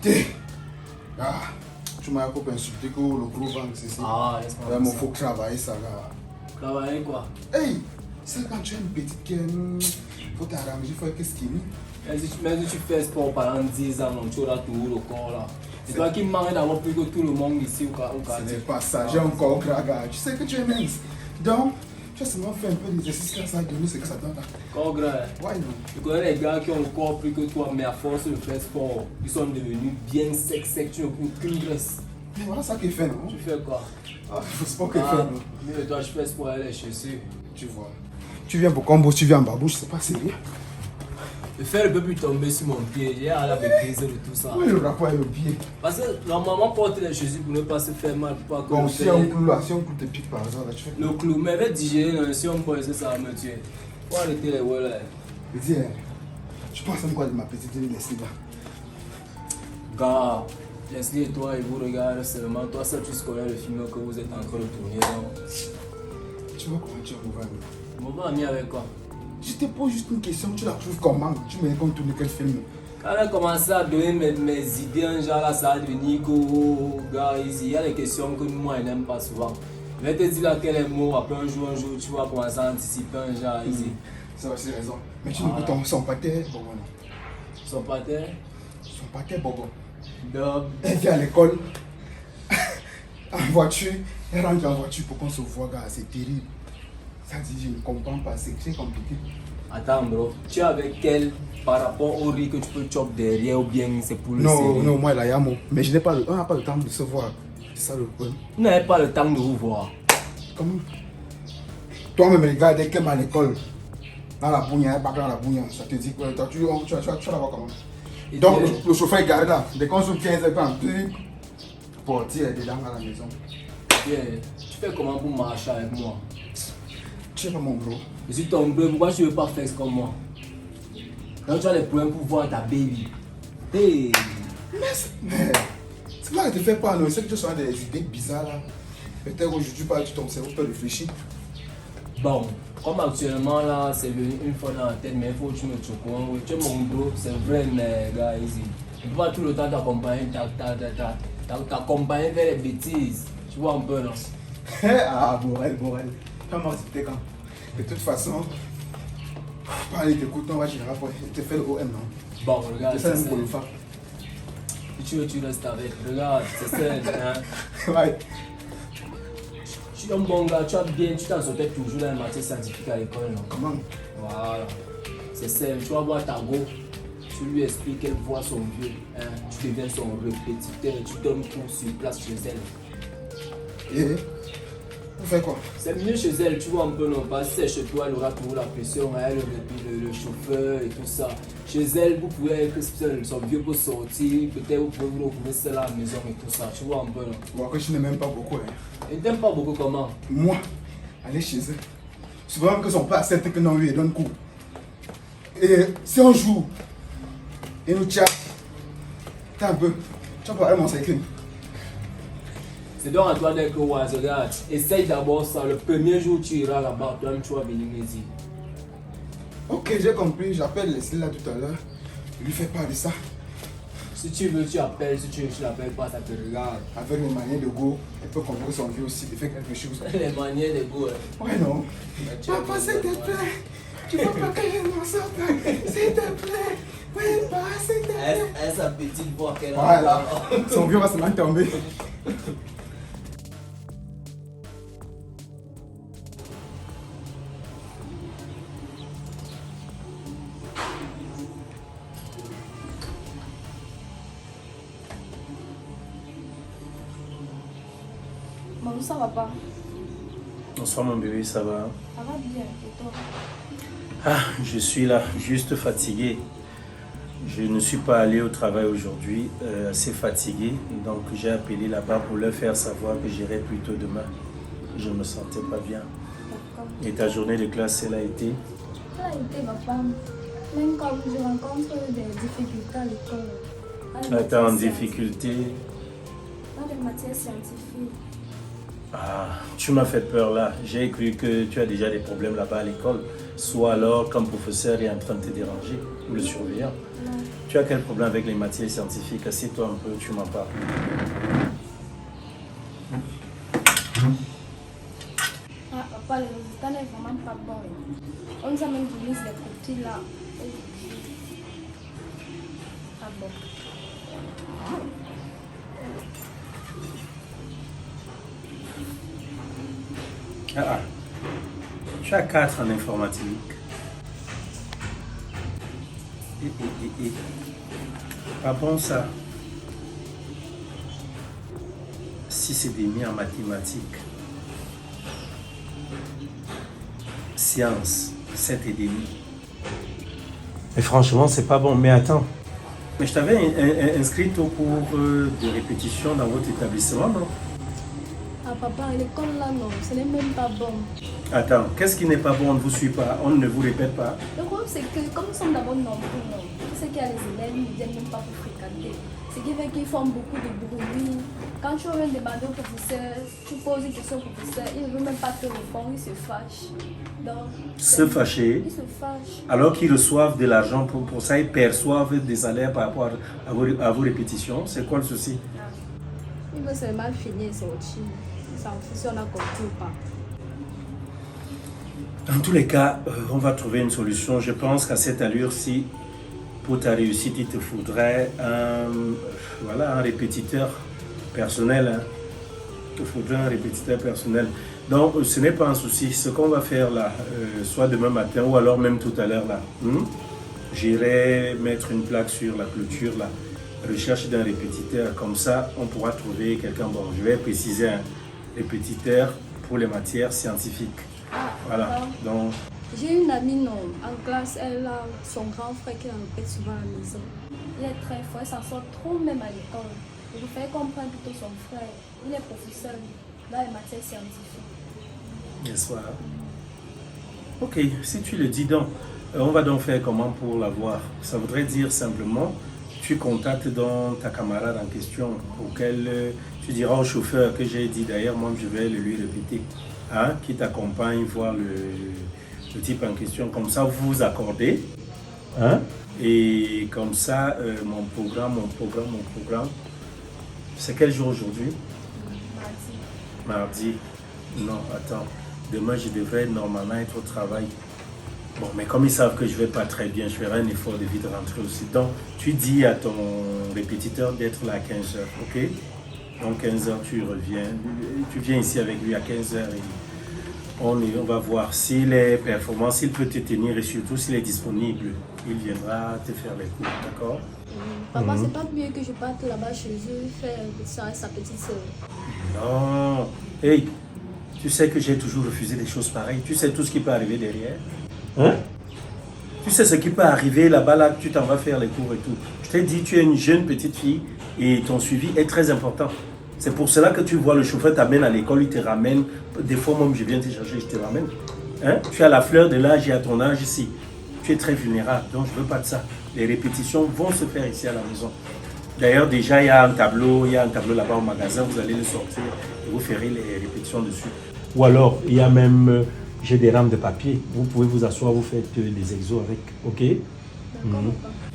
T'es. Ah, tu m'as pas insulté que le gros ventre, c'est ça. Ah, laisse-moi. Vraiment, faut travailler ça là. Travailler quoi? Hey, c'est quand tu as une petite qui faut t'arranger, faut qu'est-ce qu'il y Mais si tu fais sport pendant 10 ans, tu auras tout le corps là. C'est toi qui manques d'avoir plus que tout le monde ici au quartier. Ce n'est pas ça, j'ai encore gras gars. Tu sais que tu es mince. Donc, tu as seulement fait un peu d'exercice quand ça a donné ce que ça donne là. Corps gras. Ouais, non. Tu connais les gars qui ont le corps plus que toi, mais à force de faire sport, ils sont devenus bien secs, tu n'as aucune graisse. Mais voilà ça qu'il fait, non? Tu fais quoi? Ah, il faut sport qu'il fait, non? Mais toi, je fais sport, elle est chaussée. Tu vois. Tu viens pour combo, tu viens en babouche, c'est pas sérieux. Le fer ne peut plus tomber sur mon pied, j'ai à la maîtrise de tout ça. Oui, le rapport avec le pied. Parce que normalement, porter les chaussures pour ne pas se faire mal. Pour pas que Bon, le si fer- on clou là, si on clou tes pics par exemple, là, tu fais. Le clou, mais avec digérer, si on peut ça va me tuer. Faut arrêter les ouais là. Je dis, tu penses à quoi de ma petite Leslie là? Gars, Leslie et toi, ils vous regardent seulement. Toi, ça, tu connais le film que vous êtes en train de tourner. Donc. Tu vois comment tu es mauvais ami? Mon ami avec quoi? Je te pose juste une question, tu la trouves comment? Tu me dis qu'on tourne quel film? Quand elle a commencé à donner mes idées, un genre là, ça va devenir go, gars, ici. Il y a des questions que moi, je n'aime pas souvent. Je vais te dire là quel est le mot, après un jour, tu vas commencer à anticiper un genre ici. Ça va, c'est raison. Mais tu me dis son pâté, bon, non. Son pâté? Son pâté, bon. Dub. Elle vient à l'école, en voiture, elle rentre en voiture pour qu'on se voit, gars, c'est terrible. Ça dit, je ne comprends pas, c'est très compliqué. Attends, bro, tu es avec elle par rapport au riz que tu peux chop derrière ou bien c'est pour le Non, série? non, moi, là, il y a mon. Mais je n'ai pas on n'a pas le temps de se voir. C'est ça le problème. Vous n'avez pas le temps de vous voir. Comment? Toi-même, regarde, dès qu'elle est à l'école, dans la bougna, elle part dans la bougna, ça te dit quoi? Toi, tu vas la voir comment? Et Donc, tu- le chauffeur est garé là. Dès qu'on se 15 ans, portier est dedans à la maison. tu fais comment pour marcher avec moi? Tu es pas mon bro. Je suis ton bro, pourquoi tu ne veux pas faire comme moi? Donc tu as des problèmes pour voir ta baby. Hey! Mais c'est pas que tu fais pas, non. C'est que tu sois des idées bizarres là. Peut-être aujourd'hui, pas ton cerveau peut réfléchir. Bon, comme actuellement là, c'est venu une fois dans la tête, mais il faut que tu me choques. Oui, tu es mon bro, c'est vrai, mais gars, ici. Je ne peux pas tout le temps t'accompagner, t'accompagner vers les bêtises. Tu vois un peu, non? Ah, Borel. Comment c'était quand? De toute façon, parler t'écoute, on va gérer après. Tu fais le OM, non? Bon, regarde, Tu fais c'est un ça. colophare. Si tu veux, tu restes avec. Regarde, c'est ça, hein. Ouais. Tu es un bon gars, tu t'en sortais toujours dans les matières scientifiques à l'école, non? Comment? Voilà. C'est simple, tu vas voir ta go, tu lui expliques qu'elle voit son vieux, hein. Tu deviens son répétiteur, tu donnes cours sur place chez elle. Et vous faites quoi? C'est mieux chez elle, tu vois un peu, non? Parce que c'est chez toi, elle aura toujours la pression, elle, le chauffeur et tout ça. Chez elle, vous pouvez être son vieux pour sortir, peut-être vous pouvez vous retrouver seul à la maison et tout ça, tu vois un peu, non? Bon, que je n'aime même pas beaucoup. Hein. Et t'aimes pas beaucoup comment? Moi, aller chez eux. Souvent que son père accepte que non, lui, il donne coup. Et si on joue, et nous tient, t'as un peu, tu vas parler mon cycling. C'est donc à toi d'être wise, regarde. Essaye d'abord ça, le premier jour où tu iras là-bas, toi tu vas venir me dire. Ok, j'ai compris, j'appelle Leslie là tout à l'heure. Je lui fais pas de ça. Si tu veux, tu appelles, si tu l'appelles pas, ça te regarde. Avec les manières de go, elle peut comprendre son vieux aussi, de faire quelque chose. Les manières de go, Ouais, non. tu Papa, s'il te plaît, tu veux pas que je m'en sorte? S'il te plaît, oui, pas, s'il te plaît. Elle sa petite voix qu'elle a. Voilà, son vieux va se mal tomber. Maman, ça va pas? Bonsoir mon bébé, ça va? Ça va bien, et toi? Ah, je suis là, juste fatigué. Je ne suis pas allé au travail aujourd'hui, assez fatigué. Donc j'ai appelé là-bas pour leur faire savoir que j'irai plus tôt demain. Je ne me sentais pas bien. D'accord. Et ta journée de classe, elle a été? Ça a été, papa. Même quand je rencontre des difficultés à l'école. Tu es en difficulté? Dans les matières scientifiques. Ah, tu m'as fait peur là. J'ai cru que tu as déjà des problèmes là-bas à l'école. Soit alors, comme professeur est en train de te déranger, ou le surveillant. Non. Tu as quel problème avec les matières scientifiques? Assieds-toi un peu, tu m'en parles. Ah, papa, le résultat n'est vraiment pas bon. On nous a même donné des copies là. Ah bon. Ah, tu as 4 en informatique. Et. Pas bon ça. 6,5 en mathématiques. Sciences, 7,5. Mais franchement, c'est pas bon. Mais attends. Mais je t'avais inscrit au cours de répétition dans votre établissement, non? Ah papa, l'école là non, ce n'est même pas bon. Attends, qu'est-ce qui n'est pas bon? On ne vous suit pas, on ne vous répète pas. Le problème c'est que comme nous sommes d'abord nombreux, non, c'est qu'il y a les élèves, ils ne viennent même pas pour fréquenter. Ce qui fait qu'ils font beaucoup de bruit. Quand tu viens demander au professeur, tu poses une question au professeur, il ne veut même pas te répondre, il se fâche. Donc, Se fâcher, il se fâche. alors qu'ils reçoivent de l'argent pour ça, ils perçoivent des salaires par rapport à vos répétitions. C'est quoi le souci? Il veut seulement finir et sortir. Il s'en fout si on a compris ou pas. Dans tous les cas, on va trouver une solution. Je pense qu'à cette allure-ci, pour ta réussite, il te faudrait un répétiteur personnel. Hein. Il te faudrait un répétiteur personnel. Donc, ce n'est pas un souci. Ce qu'on va faire là, soit demain matin ou alors même tout à l'heure là, j'irai mettre une plaque sur la clôture là. Recherche d'un répétiteur. Comme ça, on pourra trouver quelqu'un. Bon, je vais préciser un répétiteur pour les matières scientifiques. Ah, Voilà. Donc, j'ai une amie non, en classe, elle a son grand frère qui la répète souvent à la maison. Il est très fort, il s'en sort trop même à l'école. Il faut faire comprendre plutôt son frère. Il est professeur dans les matières scientifiques. n'est-ce pas? Ok, si tu le dis donc, on va donc faire comment pour l'avoir? Ça voudrait dire simplement, tu contactes donc ta camarade en question, auquel tu diras au chauffeur que j'ai dit d'ailleurs, moi je vais le lui répéter, hein, qui t'accompagne voir le type en question. Comme ça, vous vous accordez, hein, et comme ça, mon programme, c'est quel jour aujourd'hui? Mardi. Non, attends. Demain, je devrais normalement être au travail. Bon, mais comme ils savent que je ne vais pas très bien, je ferai un effort de vite rentrer aussi. Donc, tu dis à ton répétiteur d'être là à 15h, ok? Donc, 15h, tu reviens. Tu viens ici avec lui à 15h et on va voir s'il est performant, s'il peut te tenir et surtout s'il est disponible. Il viendra te faire les cours, d'accord? Papa, c'est pas mieux que je parte là-bas chez eux faire ça à sa petite soeur. Non. Hey, tu sais que j'ai toujours refusé des choses pareilles. Tu sais tout ce qui peut arriver derrière. Hein? Tu sais ce qui peut arriver là-bas, là, tu t'en vas faire les cours et tout. Je t'ai dit, tu es une jeune petite fille et ton suivi est très important. C'est pour cela que tu vois le chauffeur t'amène à l'école, il te ramène. Des fois, même, je viens te chercher, je te ramène. Hein? Tu as la fleur de l'âge et à ton âge ici. Tu es très vulnérable, donc je ne veux pas de ça. Les répétitions vont se faire ici à la maison. D'ailleurs, déjà, il y a un tableau là-bas au magasin, vous allez le sortir et vous ferez les répétitions dessus. Ou alors, il y a même, j'ai des rames de papier. Vous pouvez vous asseoir, vous faites des exos avec, ok?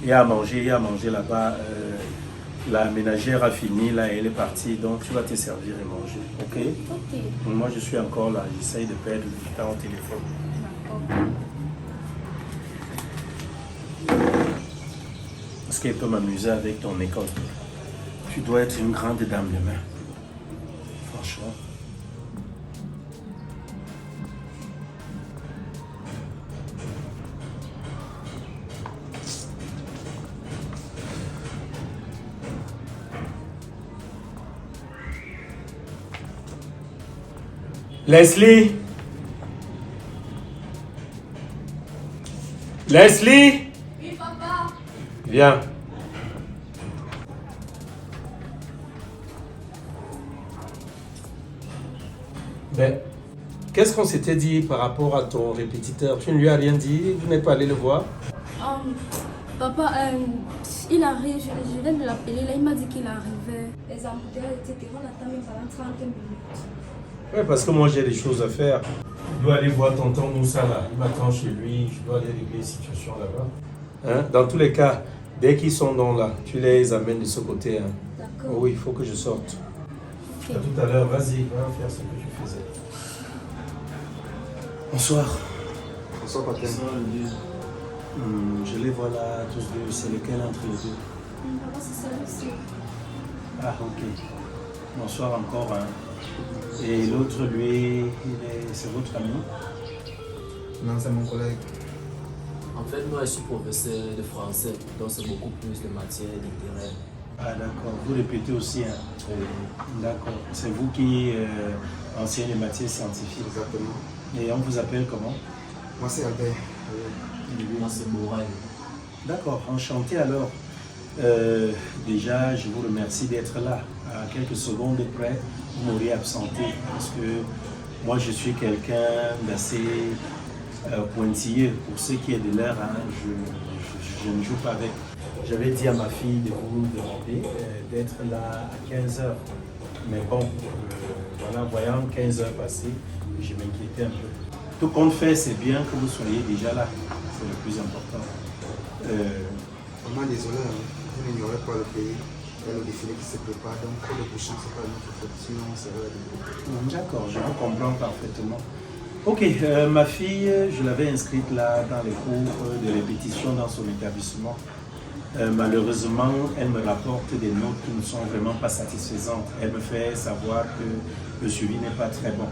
Il y a à manger là-bas. La ménagère a fini, là, elle est partie, donc tu vas te servir et manger, ok? Ok. Moi, je suis encore là, j'essaye de perdre du temps au téléphone. D'accord. Parce qu'elle peut m'amuser avec ton école. Tu dois être une grande dame demain. Franchement. Leslie! Leslie! Oui, papa. Viens. Ben, qu'est-ce qu'on s'était dit par rapport à ton répétiteur? Tu ne lui as rien dit? Vous n'êtes pas allé le voir? Papa, il arrive, je viens de l'appeler, là, il m'a dit qu'il arrivait. Les embouteillages, etc. On attend même pendant 30 minutes. Oui, parce que moi j'ai des choses à faire. Je dois aller voir tonton Moussa là. Il m'attend chez lui. Je dois aller régler les situations là-bas. Hein? Dans tous les cas, dès qu'ils sont dans là, tu les amènes de ce côté. Hein? D'accord. Oui, il faut que je sorte. Ok. À tout à l'heure, vas-y, va faire ce que tu faisais. Bonsoir. Bonsoir, Patin. Je les vois là tous deux. C'est lequel entre les deux? Papa, c'est celui-ci. Ah, ok. Bonsoir encore. Hein. Et l'autre, lui, c'est votre ami? Non, c'est mon collègue. En fait, moi, je suis professeur de français, donc c'est beaucoup plus de matière littéraire. Ah, d'accord. Vous répétez aussi. Hein? D'accord. C'est vous qui enseignez les matières scientifiques. Exactement. Et on vous appelle comment? Moi, c'est Albert. Moi, c'est Moral. D'accord. Enchanté alors. Déjà, je vous remercie d'être là. À quelques secondes près, vous m'auriez absenté parce que moi, je suis quelqu'un d'assez pointilleux. Pour ce qui est de l'heure, hein, je ne joue pas avec. J'avais dit à ma fille de vous demander d'être là à 15h. Mais bon, voilà, voyant 15h passer, je m'inquiétais un peu. Tout compte fait, c'est bien que vous soyez déjà là. C'est le plus important. Vraiment désolé, hein. Vous n'ignorez pas le pays. Il y a le défilé qui se prépare, donc le prochain, c'est pas notre faute. Sinon, c'est vrai. D'accord, je vous comprends parfaitement. Ok, ma fille, je l'avais inscrite là dans les cours de répétition dans son établissement. Malheureusement, elle me rapporte des notes qui ne sont vraiment pas satisfaisantes. Elle me fait savoir que le suivi n'est pas très bon.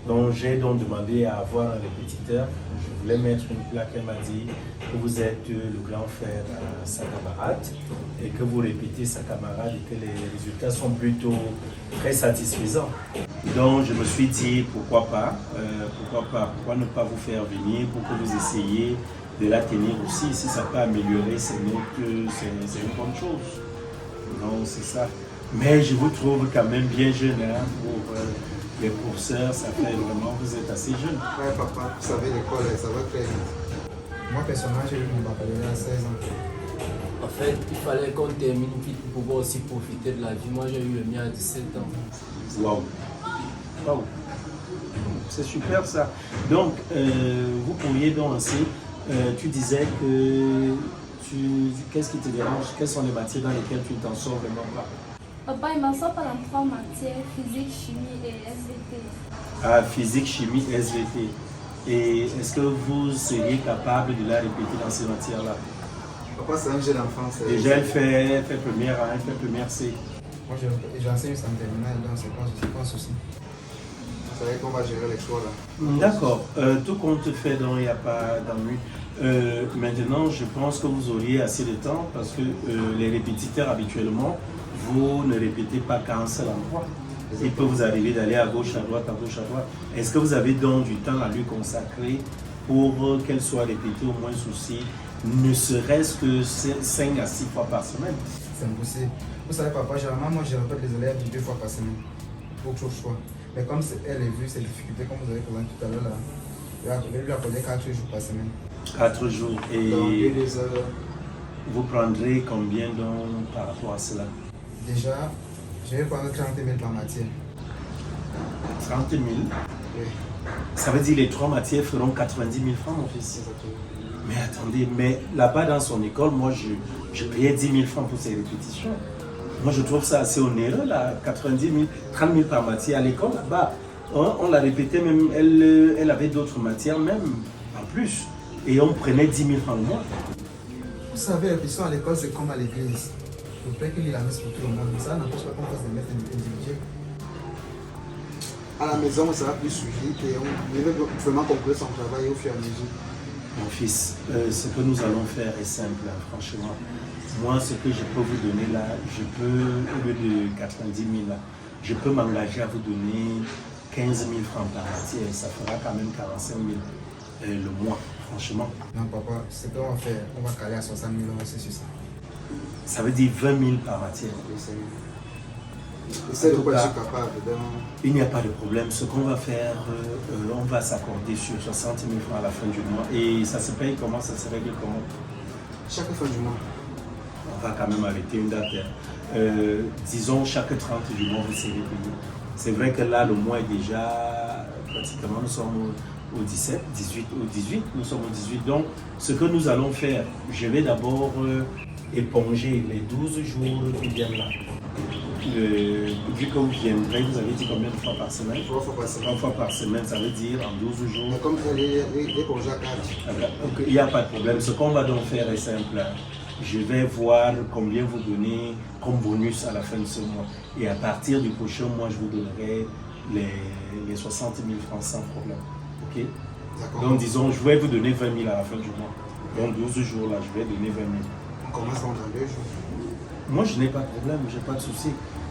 Donc j'ai donc demandé à avoir un répétiteur. Je voulais mettre une plaque. Elle m'a dit que vous êtes le grand frère à sa camarade et que vous répétez sa camarade et que les résultats sont plutôt très satisfaisants. Donc je me suis dit pourquoi ne pas vous faire venir pour que vous essayiez de la tenir aussi. Si ça peut améliorer ses notes, c'est une bonne chose. Donc c'est ça. Mais je vous trouve quand même bien jeune hein, pour les professeurs, ça fait vraiment, vous êtes assez jeune. Ouais, papa, vous savez, l'école, ça va très vite. Moi, personnellement, j'ai eu mon baccalauréat à 16 ans. En fait, il fallait qu'on termine vite pour pouvoir aussi profiter de la vie. Moi, j'ai eu le mien à 17 ans. Waouh! Waouh! C'est super ça. Donc, vous pourriez donc aussi, tu disais que qu'est-ce qui te dérange? Quelles sont les matières dans lesquelles tu t'en sors vraiment pas? Papa, il m'en sort pas dans 3 matières, physique, chimie et SVT. Ah, physique, chimie, SVT. Et est-ce que vous seriez capable de la répéter dans ces matières-là? Papa, c'est un jeune enfant. Déjà, elle fait première A, elle fait première C. Moi, j'enseigne en terminale, donc c'est pas un souci. Vous savez qu'on va gérer les choix là. D'accord. Tout compte fait, donc il n'y a pas d'ennui. Maintenant, je pense que vous auriez assez de temps parce que les répétiteurs, habituellement, vous ne répétez pas qu'à un seul endroit. Il peut vous arriver d'aller à gauche, à droite, à gauche, à droite. Est-ce que vous avez donc du temps à lui consacrer pour qu'elle soit répétée au moins aussi, ne serait-ce que 5 à 6 fois par semaine? C'est impossible. Vous savez, papa, généralement, moi, je répète les élèves 2 fois par semaine. Pour que je choix. Mais comme elle a vu ces difficultés, comme vous avez présenté tout à l'heure, là, je vais lui accorder 4 jours par semaine. 4 jours. Et donc, 2 heures. Vous prendrez combien donc par rapport à cela? Déjà, je vais prendre 30 000 par matière. 30 000? Oui. Ça veut dire que les 3 matières feront 90 000 francs, mon fils. Exactement. Mais attendez, mais là-bas dans son école, moi je payais 10 000 francs pour ses répétitions. Moi je trouve ça assez onéreux là, 90 000, 30 000 par matière à l'école là-bas. On la répétait même, elle avait d'autres matières même en plus. Et on prenait 10 000 francs le mois. Vous savez, la répétition à l'école, c'est comme à l'église. Le père qui lit la messe pour tout le monde, mais ça n'empêche pas qu'on fasse des messes individuelles. À la maison, on sera plus suivi et on veut vraiment conclure son travail au fur et à mesure. Mon fils, ce que nous allons faire est simple, hein, franchement. Moi, ce que je peux vous donner là, je peux, au lieu de 90 000 là, je peux m'engager à vous donner 15 000 francs par matière. Ça fera quand même 45 000 le mois, franchement. Non, papa, ce qu'on va faire, on va caler à 60 000 euros, c'est sur ça. Ça veut dire 20 000 par matière. C'est de quoi je suis capable. Il n'y a pas de problème. Ce qu'on va faire, on va s'accorder sur 60 000 francs à la fin du mois. Et ça se paye comment? Ça se règle comment? Chaque fin du mois. On va quand même arrêter une date. Disons chaque 30 du mois, vous serez payé. C'est vrai que là, le mois est déjà pratiquement, nous sommes au 17, 18, nous sommes au 18. Donc, ce que nous allons faire, je vais d'abord éponger les 12 jours qui viennent là. Vu que vous viendrez, vous avez dit combien de fois par semaine? 3 fois par semaine. 3 fois par semaine, ça veut dire en 12 jours. Mais comme les congés à 4. Il n'y a pas de problème. Ce qu'on va donc faire est simple. Je vais voir combien vous donnez comme bonus à la fin de ce mois. Et à partir du prochain mois, je vous donnerai les 60 000 francs sans problème. Ok? Donc disons, je vais vous donner 20 000 à la fin du mois. Donc 12 jours là, je vais donner 20 000. On commence dans 2 jours. Moi, je n'ai pas de problème, je n'ai pas de souci.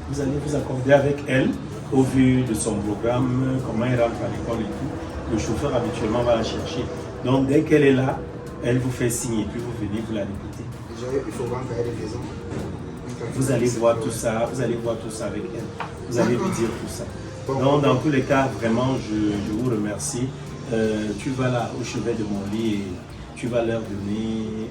Vous allez vous accorder avec elle au vu de son programme, comment elle rentre à l'école et tout. Le chauffeur habituellement va la chercher. Donc dès qu'elle est là, elle vous fait signe et puis vous venez, vous la répétez. Déjà, il faut voir qu'elle est maison. Vous allez voir tout ça, vous allez voir tout ça avec elle. Vous allez lui dire tout ça. Donc dans tous les cas, vraiment, je vous remercie. Tu vas là au chevet de mon lit et tu vas leur donner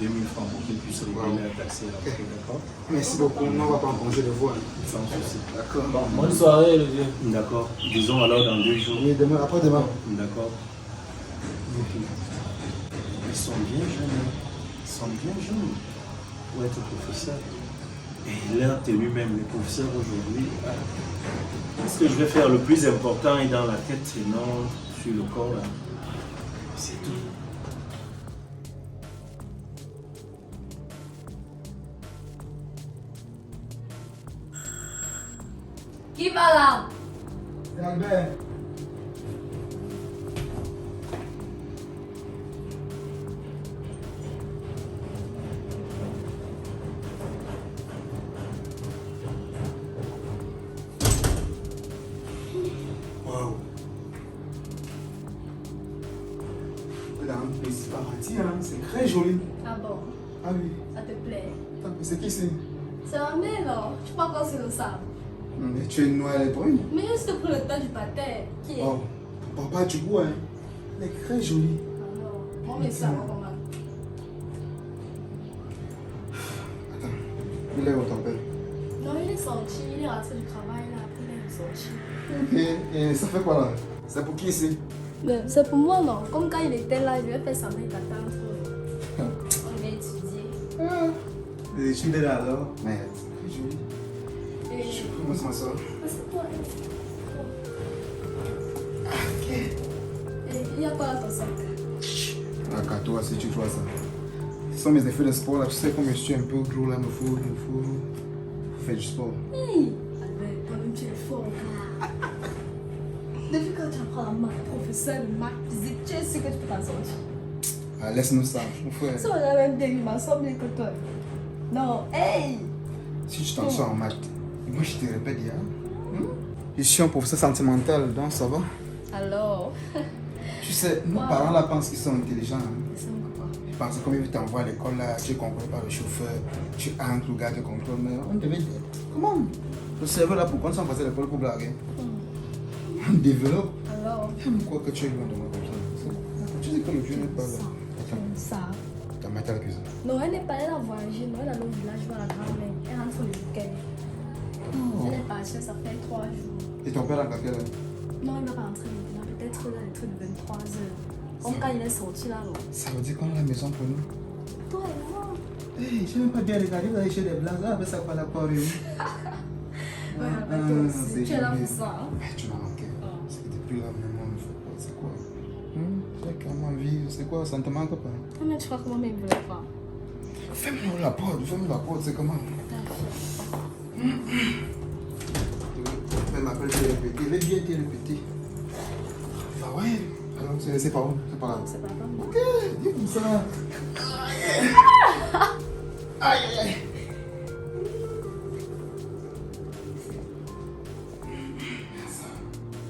2000 francs pour qu'ils puissent régler leur taxi. D'accord? Merci beaucoup. Nous, on ne va pas en congé de voix. Sans souci. D'accord. Bon, bonne soirée, le vieux. D'accord. Disons alors dans 2 jours. Oui, demain, après demain. D'accord. Ils sont bien jeunes. Ils sont bien jeunes pour être professeurs. Et leur tenue même, les professeurs aujourd'hui. Ce que je vais faire, le plus important est dans la tête et non sur le corps. Là. C'est tout. Qui va là? C'est Albert. Waouh. C'est paradis, hein? C'est très joli. Ah bon? Ah oui. Ça te plaît? C'est qui c'est? C'est ma mère, là. Tu crois encore c'est le sable? Mais tu es noire et brune. Mais juste pour le temps du pater. Qui est? Oh, papa du goût, hein? Elle est très jolie. Alors, mon message, comment? Attends, il est où ton père? Non, il est sorti. Il est rentré du travail, là. Après, il est sorti. Et ça fait quoi là? C'est pour qui ici? Mais c'est pour moi, non. Comme quand il était là, je vais faire semblant de t'attendre. On va étudier. Les études là alors? Mais très joli. Et... Comment ça sort? C'est toi. Ok. Et il y a quoi dans ton sac? Ah, toi, si tu vois ça. Ce sont mes effets de sport là. Tu sais comme je suis un peu gros là, il me faut faire du sport. Hey! Albert, toi-même tu es fort. Depuis quand tu apprends la maths, professeur de maths physique, tu es sûr que tu peux t'en sortir. Ah, laisse-nous ça, mon frère. Si on a même des il m'a semblé que toi. Non, hey! Si tu t'en sors en maths, moi je te répète hier. Je suis un professeur sentimental, donc ça va. Alors? Tu sais, nos parents là pensent qu'ils sont intelligents. Hein. C'est quoi? Ils pensent que comme ils t'envoient à l'école là, tu es contrôlé par le chauffeur, tu entres, le gars te contrôle. Mais on devait dire, comment? Le cerveau là, pourquoi on s'en passait à l'école pour blaguer? On développe. Alors? Pourquoi que tu es loin de moi comme ça? Tu dis que le Dieu n'est pas là. Attends, Ça. t'as maté à la cuisine. Non, elle n'est pas allée la voyager. Non, elle est allée au village voir la grand-mère. Elle rentre le week-end. Elle est partie, ça fait 3 jours. Et ton père dans quelle heure? Non, il va pas rentrer maintenant. Peut-être dans les trucs de 23 heures. Comme quand il est sorti là. Non. Ça veut dire qu'on a la maison pour nous. Toi et moi. Hey, je n'ai même pas bien regardé, vous allez chez les blancs, là, avec ça quoi la parole. Ouais, mais toi aussi. Tu es là pour ça. Hein? Tu m'as manqué. C'est que depuis là, maintenant, on fait quoi? C'est quoi? J'ai comment vivre, c'est quoi? Ça ne te manque pas? Mais tu crois que moi-même ne voulais pas? Fais-moi la porte, c'est comment? Elle m'appelle TLPT, elle est bien TLPT. Ah ouais? Alors c'est par où? C'est par là? C'est pas comme moi. Ok, dis comme ça. Aïe aïe aïe.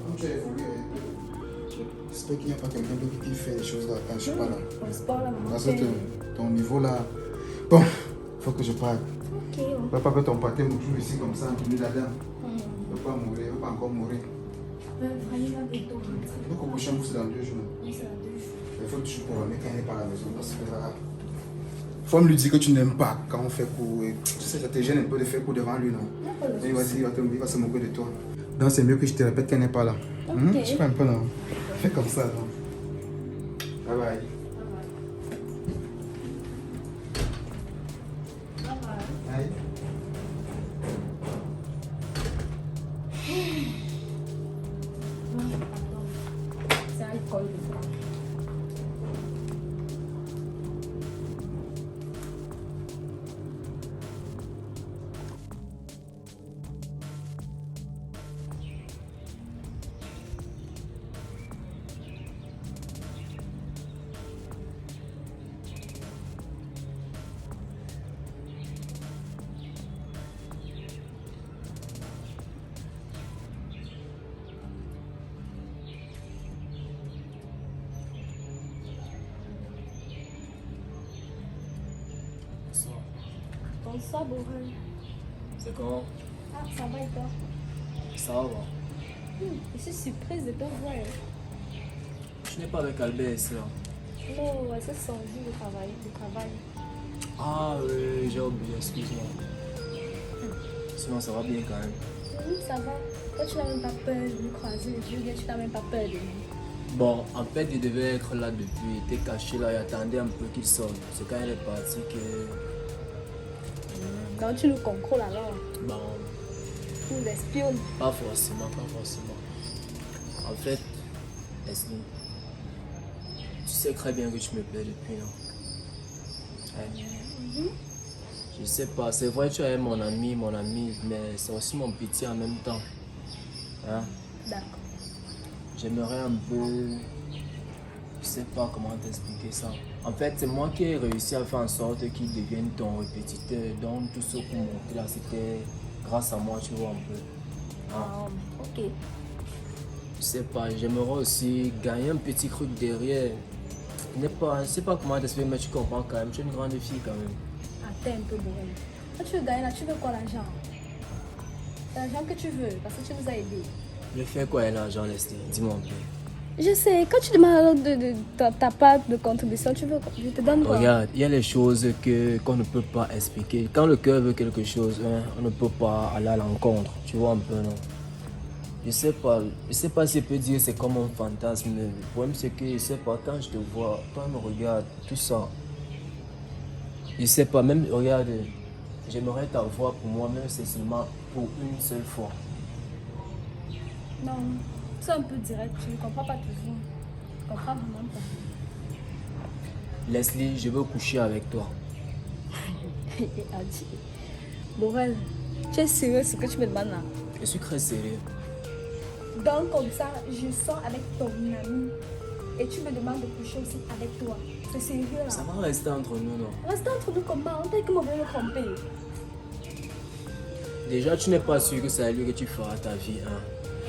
Comme tu as évolué, j'espère qu'il n'y a pas quelqu'un d'autre qui fait les choses là quand je suis pas là. Pour le sport, là, maman. Parce que ton niveau là. Bon, faut que je parte. Ok, On va pas faire ton pâté toujours ici comme ça, en tenue là-dedans. On va pas mourir, on va pas encore mourir. Vraiment, là, bientôt rentrer. Donc au prochain coup c'est dans 2 jours. Oui, c'est dans 2 jours. Il faut que tu couronnes quand elle n'est pas à la maison. Parce que là, faut me lui dire que tu n'aimes pas quand on fait cours. Tu sais, ça te gêne un peu de faire cours devant lui, non? Il n'y a pas de Et souci. il va se moquer de toi. Donc c'est mieux que je te répète qu'elle n'est pas là. Ok. Tu fais un peu non. Fais comme ça. Non. Bye bye. Bye. C'est alcool. Bonsoir, Borel. C'est comment? Ah, ça va et toi? Ça va. Je suis surprise de te voir. Je n'ai pas avec Albert ici là. Non, c'est son jour de travail. Ah oui, j'ai oublié, excuse-moi. Sinon ça va bien quand même. Oui, ça va. Toi, tu n'as même pas peur de me croiser. Je veux dire, tu n'as même pas peur de nous. Bon, en fait, il devait être là depuis, il était caché là, il attendait un peu qu'il sorte. C'est quand il est parti que... Donc, tu nous contrôles alors. Bon, Tu nous espionnes. pas forcément. En fait, Leslie, tu sais très bien que tu me plais depuis, non? Je sais pas, c'est vrai tu es mon ami, mais c'est aussi mon petit en même temps. Hein? D'accord. J'aimerais un peu... Je sais pas comment t'expliquer ça. En fait, c'est moi qui ai réussi à faire en sorte qu'il devienne ton répétiteur. Donc tout ce qu'on montait là, c'était grâce à moi, tu vois un peu. Hein? Ok. Je sais pas, j'aimerais aussi gagner un petit truc derrière. Je sais pas comment t'expliquer, mais tu comprends quand même. Tu es une grande fille quand même. Attends un peu, Borel. Quand tu veux gagner là, tu veux quoi l'argent? L'argent que tu veux, parce que tu nous as aidés. Je fais quoi l'argent, Leslie? Dis-moi un peu. Je sais, quand tu demandes alors ta part de contribution, tu veux, je te donne quoi? Regarde, il y a les choses qu'on ne peut pas expliquer. Quand le cœur veut quelque chose, hein, on ne peut pas aller à l'encontre. Tu vois un peu, non? Je sais pas si je peux dire c'est comme un fantasme. Mais le problème c'est que je sais pas, quand je te vois, quand je me regarde, tout ça. Je sais pas, même regarde, j'aimerais t'avoir pour moi, même c'est seulement pour une seule fois. Non, c'est un peu direct, tu ne comprends pas toujours. Tu comprends vraiment pas. Leslie, je veux coucher avec toi. Adi. Borel, tu es sérieux ce que tu me demandes là? Je suis très sérieux. Donc comme ça, je sors avec ton ami et tu me demandes de coucher aussi avec toi. C'est sérieux là? Ça va rester entre nous, non? Reste entre nous comment? On t'a comment me tromper? Déjà, tu n'es pas sûr que c'est lui que tu feras ta vie, hein?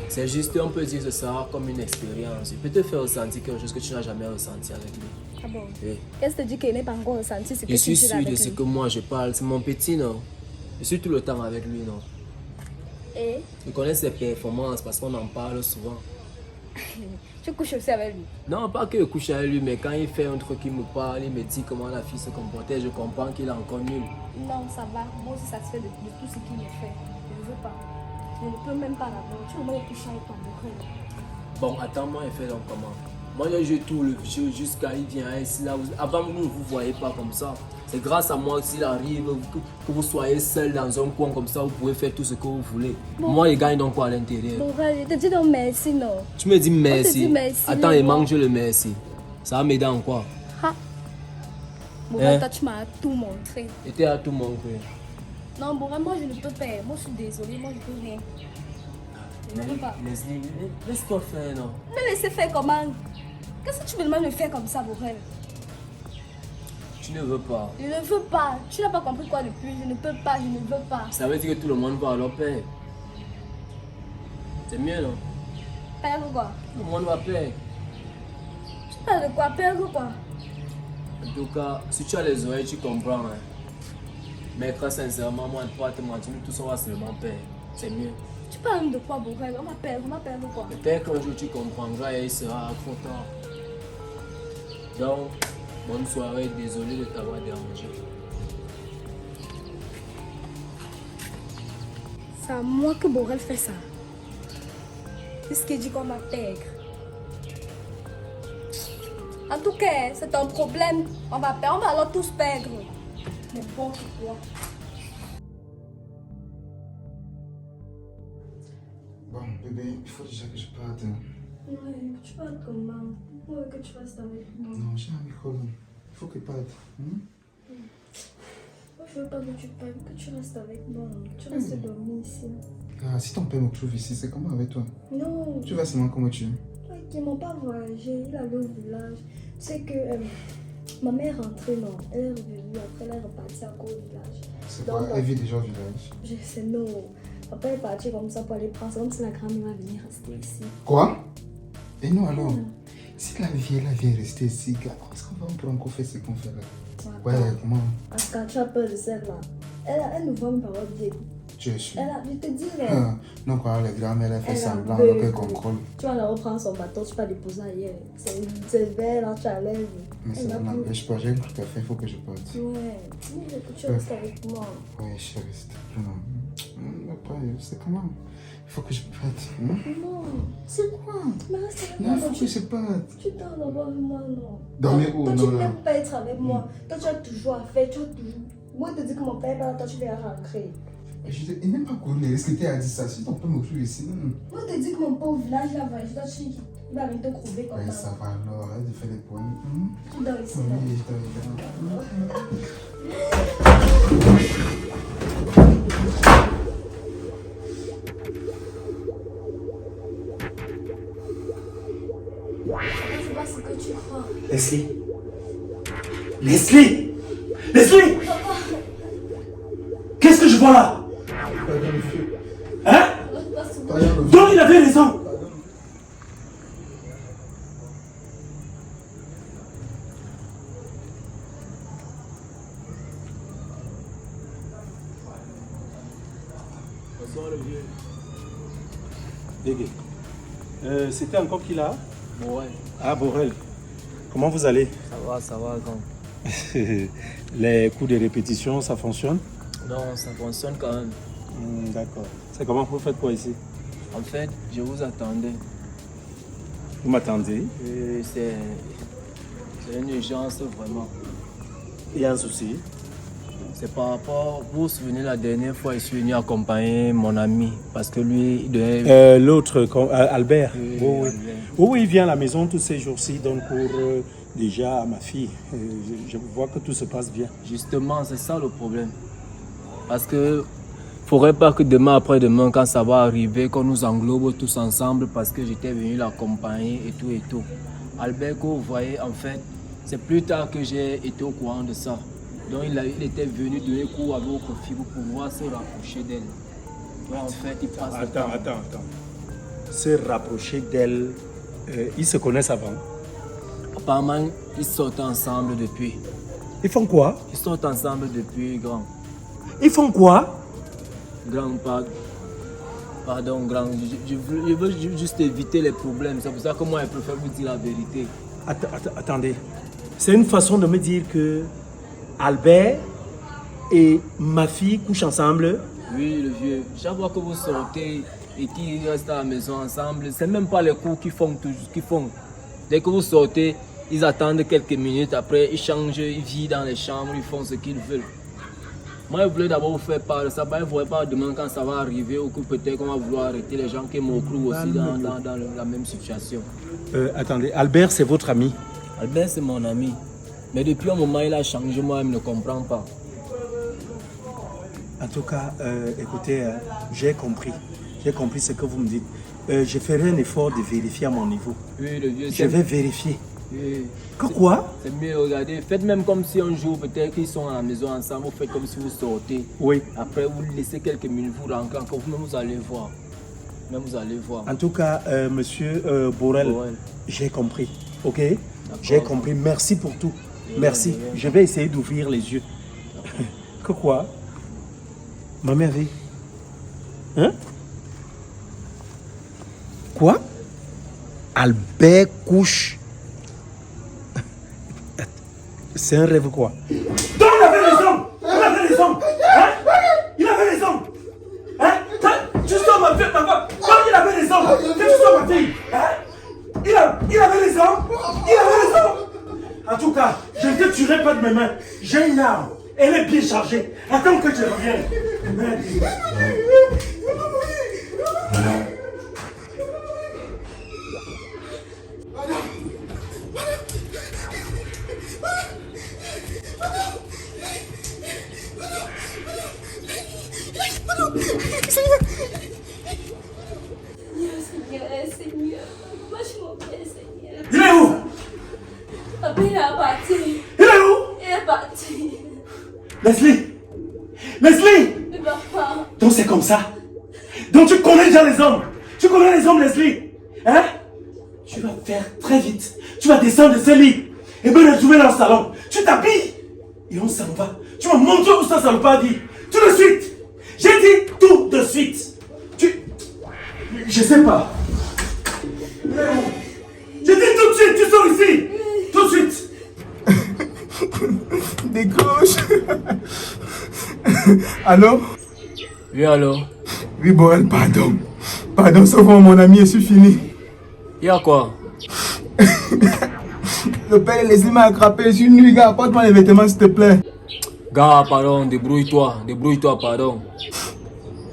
C'est juste, on peut dire que ça comme une expérience. Il peut te faire ressentir quelque chose que tu n'as jamais ressenti avec lui. Ah bon? Oui. Qu'est-ce que tu dis qu'il n'est pas encore ressenti ce que Je tu suis dis sûr avec de ce lui? que moi je parle. C'est mon petit, non? Je suis tout le temps avec lui, non? Et Je connais ses performances parce qu'on en parle souvent. tu couches aussi avec lui? Non, pas que je couche avec lui, mais quand il fait un truc, il me parle, il me dit comment la fille se comportait, je comprends qu'il est encore nul. Non, ça va. Moi aussi satisfait de tout ce qu'il me fait. Je ne veux pas. Je ne peux même pas l'avoir. Tu veux me coucher avec ton Borel? Bon, attends-moi, il fait donc comment? Moi, je joue tout le jeu jusqu'à il vient ici, là. Avant, vous ne vous voyez pas comme ça. C'est grâce à moi s'il arrive, que vous soyez seul dans un coin comme ça, vous pouvez faire tout ce que vous voulez. Bon. Moi, je gagne donc quoi à l'intérieur? Borel, je te dis donc merci, non? Tu me dis merci. dit merci, Attends, mais il moi- manque le merci. Ça va m'aider en quoi? Ha! Borel, Hein? toi, tu m'as tout montré. J'étais à tout mon cœur. Non, Borel, moi, je ne peux pas. Moi, je suis désolée. Moi, je ne peux rien. Je ne peux pas. Leslie, laisse-toi faire, non? Me laisser faire comment? Qu'est-ce que tu me demandes de faire comme ça, Borel? Tu ne veux pas. Je ne veux pas. Tu n'as pas compris quoi depuis? Je ne peux pas, je ne veux pas. Ça veut dire que tout le monde va alors payer. C'est mieux, non? Perdre quoi? Tout le monde va payer. Tu parles de quoi? Perdre quoi? En tout cas, si tu as les oreilles, tu comprends. Hein. Mais très sincèrement, moi, je ne peux pas te mentir, nous tous on va seulement payer. C'est mieux. Tu parles de quoi, Borel? On va perdre quoi? Peut-être qu'un jour tu comprendras et il sera trop tard. Donc, bonne soirée, désolé de t'avoir dérangé. C'est à moi que Borel fait ça. puisqu'il dit qu'on va perdre. En tout cas, c'est un problème. On va alors tous perdre. Mais bon, c'est quoi? Bon, bébé, il faut déjà que je parte. Hein. Ouais, tu parles comment? Ouais, que tu restes avec moi. Non, j'ai un micro. Il faut que je parte. Moi, je veux pas que tu parles, que tu restes avec moi. Tu restes dormir ici. Ah, si ton père me trouve ici, c'est comment avec toi? Non. Tu vas seulement comme tu es. Ouais, ils m'ont pas voyagé, il allait au village. Tu sais que ma mère est rentrée, non. Elle est revenue, après elle est repartie encore au village. C'est quoi? Elle vit déjà au village. Je sais, non. Papa est parti comme ça pour aller prendre. C'est comme si la grand-mère va venir rester ici. Quoi? Et nous alors? Si la vieille est restée ici, est-ce qu'on va encore faire ce qu'on fait là? Ouais, comment? Parce que tu as peur de celle-là. Elle nous voit une parole bien. Tu es sûr? Je te dis, là. Non, quoi, la grand-mère, elle fait semblant veut, alors qu'elle contrôle. Tu vas la reprendre son bâton, tu vas déposer ailleurs. C'est vert, là, tu as l'air. Mais ça n'empêche pas, j'ai un truc à faire, il faut que je parte. Ouais, dis que tu restes avec moi. Ouais, chérie, s'il te plaît. Papa, c'est comment? Il faut que je parte. Non. C'est quoi? Mais reste avec Non, moi. il faut que je parte. Tu dors d'abord avec moi, non. Dormir où? Toi, Non, tu non. n'aimes pas être avec moi. Toi, tu as toujours à faire. Tu as toujours... Moi, je te dis que mon père est là, toi, tu vas rentrer. Il n'est pas connu. Est-ce que tu as dit ça? Si ton père me trouve ici, Moi, je te dis que mon père au village, il a voyagé. Toi, il va bientôt crever comme ouais, ça. ça va alors. Arrête de faire des points. Tu dors ici, là. Oui, je te regarde. C'est pas ce que tu crois. Leslie. Leslie. Leslie. Qu'est-ce que je vois là? Hein? Donc il avait raison. Bonsoir le vieux. Dégué. C'était encore qui là? Ouais, Ah, Borel. Comment vous allez? ça va, grand. Les coups de répétition, ça fonctionne? Non, ça fonctionne quand même. D'accord. C'est comment vous faites quoi ici? En fait, je vous attendais. Vous m'attendez? C'est une urgence vraiment. Il y a un souci. C'est par rapport, vous vous souvenez la dernière fois, je suis venu accompagner mon ami parce que lui, il devait... L'autre, Albert. Oui, Oui, oui. Albert. Oui, il vient à la maison tous ces jours-ci, donne cours déjà à ma fille. Je vois que tout se passe bien. Justement, c'est ça le problème. Parce que faudrait pas que demain après-demain, quand ça va arriver, qu'on nous englobe tous ensemble parce que j'étais venu l'accompagner et tout et tout. Albert, que vous voyez, en fait, c'est plus tard que j'ai été au courant de ça. Donc il était venu donner cours à votre fille pour pouvoir se rapprocher d'elle. Donc en fait, il passe le temps. Attends. Se rapprocher d'elle, ils se connaissent avant. Apparemment, ils sortent ensemble depuis. Ils font quoi? Ils sortent ensemble depuis, grand. Ils font quoi? Grand, pardon, grand. Je veux juste éviter les problèmes. C'est pour ça que moi, je préfère vous dire la vérité. Attendez. C'est une façon de me dire que Albert et ma fille couchent ensemble. Oui, le vieux. Chaque fois que vous sortez et qu'ils restent à la maison ensemble, c'est même pas les coups qu'ils font. Dès que vous sortez, ils attendent quelques minutes. Après, ils changent, ils vivent dans les chambres, ils font ce qu'ils veulent. Moi, je voulais d'abord vous faire part de ça. Je ne voulais pas demain quand ça va arriver ou que peut-être qu'on va vouloir arrêter les gens qui m'octroient aussi dans la même situation. Attendez, Albert, c'est votre ami? Albert, c'est mon ami. Mais depuis un moment, il a changé, moi, il ne comprend pas. En tout cas, écoutez, j'ai compris. J'ai compris ce que vous me dites. Je ferai un effort de vérifier à mon niveau. Oui, le vieux. Je vais vérifier. Oui. Que quoi? C'est mieux, regardez. Faites même comme si un jour, peut-être qu'ils sont à la maison ensemble, vous faites comme si vous sortez. Oui. Après, vous laissez quelques minutes, vous rentrez encore, vous-même vous allez voir. Même vous allez voir. En tout cas, monsieur Borel, j'ai compris. Ok? J'ai compris. Merci pour tout. Merci. Je vais essayer d'ouvrir les yeux. Que quoi? Ma mère vie. Hein? Quoi? Albert couche. C'est un rêve quoi? Donc il avait raison! Il avait raison! Hein? Il avait raison! Hein? Tu sors ma fête, ma femme! Donc il avait raison! Que tu sors tiens pas de mes mains. J'ai une arme. Elle est bien chargée. Attends que je revienne. Merde. Seigneur, moi je m'en vais, Seigneur. Il est où? Papa, il est parti. Il est où? Il est parti. Leslie! Leslie! Mais papa, Donc c'est comme ça. Donc tu connais déjà les hommes. Tu connais les hommes, Leslie. Hein? Tu vas faire très vite. Tu vas descendre de ce lit. Et me retrouver dans le salon. Tu t'habilles. Et on s'en va. Tu vas montrer où ça ne pas dit. Tout de suite. J'ai dit tout de suite. Je sais pas. J'ai dit tout de suite. Tu sors ici. Tout de suite. Décroche. Allô? Oui, alors? Oui, Boel, pardon. Pardon, sauvons mon ami, je suis fini. Il y a quoi? Le père Leslie m'a attrapé, je suis nu, gars. Apporte-moi les vêtements, s'il te plaît. Gars, pardon, débrouille-toi. Débrouille-toi, pardon.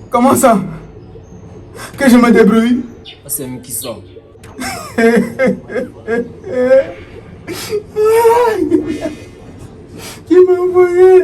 Comment ça? Que je me débrouille? C'est moi qui sort. Qui m'a envoyé?